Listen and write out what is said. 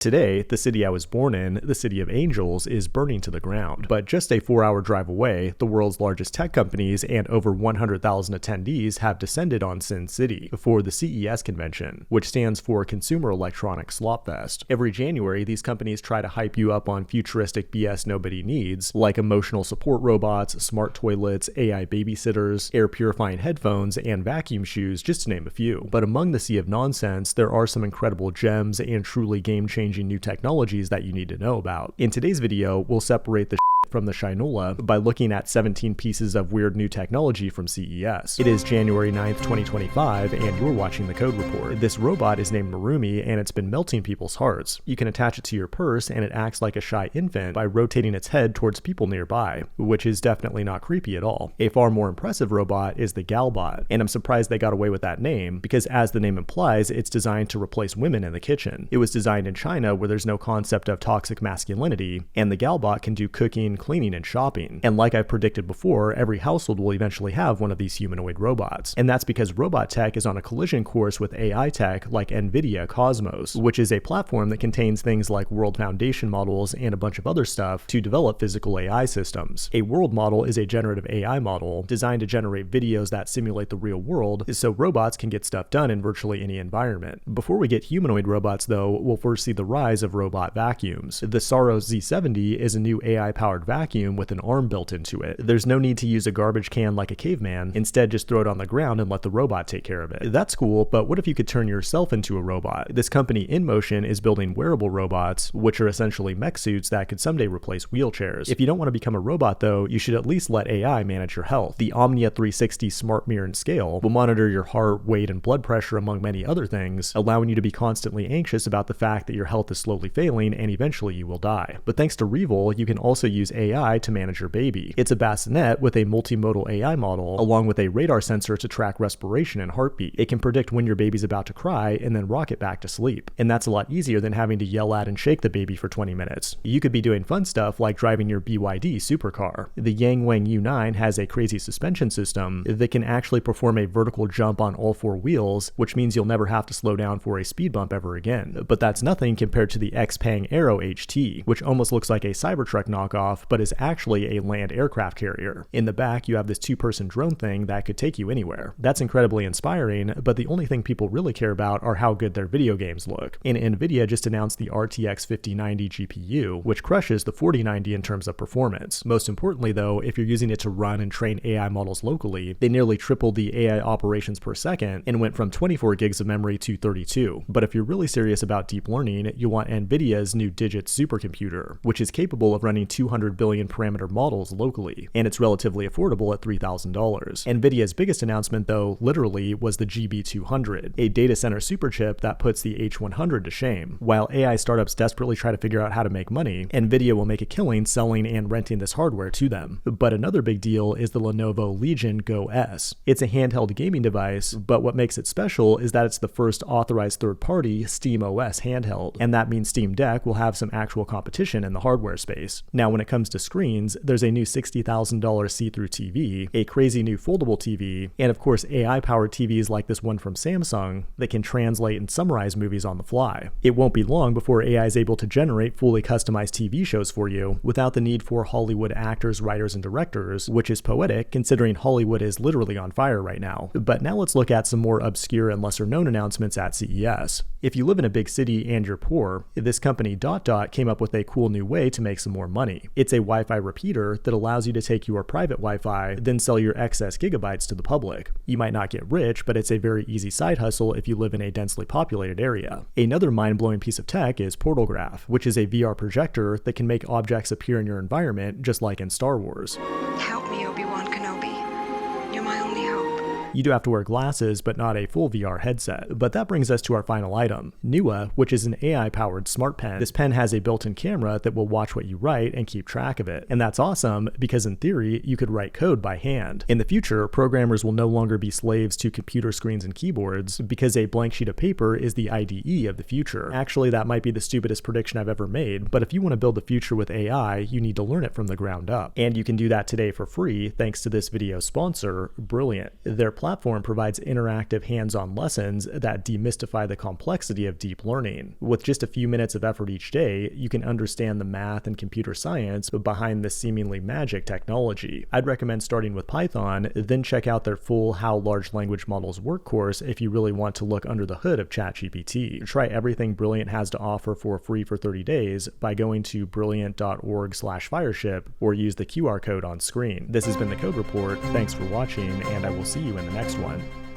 Today, the city I was born in, the City of Angels, is burning to the ground. But just a 4-hour drive away, the world's largest tech companies and over 100,000 attendees have descended on Sin City for the CES convention, which stands for Consumer Electronics Slopfest. Every January, these companies try to hype you up on futuristic BS nobody needs, like emotional support robots, smart toilets, AI babysitters, air purifying headphones, and vacuum shoes, just to name a few. But among the sea of nonsense, there are some incredible gems and truly game-changing new technologies that you need to know about. In today's video, we'll separate the from the Shinola by looking at 17 pieces of weird new technology from CES. It is January 9th, 2025, and you're watching the Code Report. This robot is named Mirumi, and it's been melting people's hearts. You can attach it to your purse, and it acts like a shy infant by rotating its head towards people nearby, which is definitely not creepy at all. A far more impressive robot is the Galbot, and I'm surprised they got away with that name, because as the name implies, it's designed to replace women in the kitchen. It was designed in China, where there's no concept of toxic masculinity, and the Galbot can do cooking, cleaning, and shopping. And like I predicted before, every household will eventually have one of these humanoid robots. And that's because robot tech is on a collision course with AI tech like Nvidia Cosmos, which is a platform that contains things like world foundation models and a bunch of other stuff to develop physical AI systems. A world model is a generative AI model designed to generate videos that simulate the real world, so robots can get stuff done in virtually any environment. Before we get humanoid robots though, we'll first see the rise of robot vacuums. The Saros Z70 is a new AI-powered vacuum with an arm built into it. There's no need to use a garbage can like a caveman. Instead, just throw it on the ground and let the robot take care of it. That's cool, but what if you could turn yourself into a robot? This company InMotion is building wearable robots, which are essentially mech suits that could someday replace wheelchairs. If you don't want to become a robot though, you should at least let AI manage your health. The Omnia 360 smart mirror and scale will monitor your heart, weight, and blood pressure among many other things, allowing you to be constantly anxious about the fact that your health is slowly failing and eventually you will die. But thanks to Revol, you can also use AI to manage your baby. It's a bassinet with a multimodal AI model, along with a radar sensor to track respiration and heartbeat. It can predict when your baby's about to cry and then rock it back to sleep. And that's a lot easier than having to yell at and shake the baby for 20 minutes. You could be doing fun stuff like driving your BYD supercar. The Yangwang U9 has a crazy suspension system that can actually perform a vertical jump on all 4 wheels, which means you'll never have to slow down for a speed bump ever again. But that's nothing compared to the XPeng Aero HT, which almost looks like a Cybertruck knockoff, but is actually a land aircraft carrier. In the back, you have this 2-person drone thing that could take you anywhere. That's incredibly inspiring, but the only thing people really care about are how good their video games look. And Nvidia just announced the RTX 5090 GPU, which crushes the 4090 in terms of performance. Most importantly though, if you're using it to run and train AI models locally, they nearly tripled the AI operations per second and went from 24 gigs of memory to 32. But if you're really serious about deep learning, you want Nvidia's new Digit supercomputer, which is capable of running 200 billion parameter models locally, and it's relatively affordable at $3,000. Nvidia's biggest announcement though, literally, was the GB200, a data center superchip that puts the H100 to shame. While AI startups desperately try to figure out how to make money, Nvidia will make a killing selling and renting this hardware to them. But another big deal is the Lenovo Legion Go S. It's a handheld gaming device, but what makes it special is that it's the first authorized third-party SteamOS handheld, and that means Steam Deck will have some actual competition in the hardware space. Now when it comes to screens, there's a new $60,000 see-through TV, a crazy new foldable TV, and of course AI-powered TVs like this one from Samsung that can translate and summarize movies on the fly. It won't be long before AI is able to generate fully customized TV shows for you without the need for Hollywood actors, writers, and directors, which is poetic considering Hollywood is literally on fire right now. But now let's look at some more obscure and lesser known announcements at CES. If you live in a big city and you're poor, this company DotDot came up with a cool new way to make some more money. It's a Wi-Fi repeater that allows you to take your private Wi-Fi, then sell your excess gigabytes to the public. You might not get rich, but it's a very easy side hustle if you live in a densely populated area. Another mind-blowing piece of tech is Portalgraph, which is a VR projector that can make objects appear in your environment just like in Star Wars. Help me, Obi-Wan Kenobi. You're my only hope. You do have to wear glasses, but not a full VR headset. But that brings us to our final item, Newa, which is an AI-powered smart pen. This pen has a built-in camera that will watch what you write and keep track of it. And that's awesome because in theory, you could write code by hand. In the future, programmers will no longer be slaves to computer screens and keyboards because a blank sheet of paper is the IDE of the future. Actually, that might be the stupidest prediction I've ever made, but if you want to build the future with AI, you need to learn it from the ground up. And you can do that today for free thanks to this video's sponsor, Brilliant. Their platform platform provides interactive hands-on lessons that demystify the complexity of deep learning. With just a few minutes of effort each day, you can understand the math and computer science behind this seemingly magic technology. I'd recommend starting with Python, then check out their full How Large Language Models Work course if you really want to look under the hood of ChatGPT. Try everything Brilliant has to offer for free for 30 days by going to brilliant.org/fireship or use the QR code on screen. This has been the Code Report. Thanks for watching, and I will see you in the next one.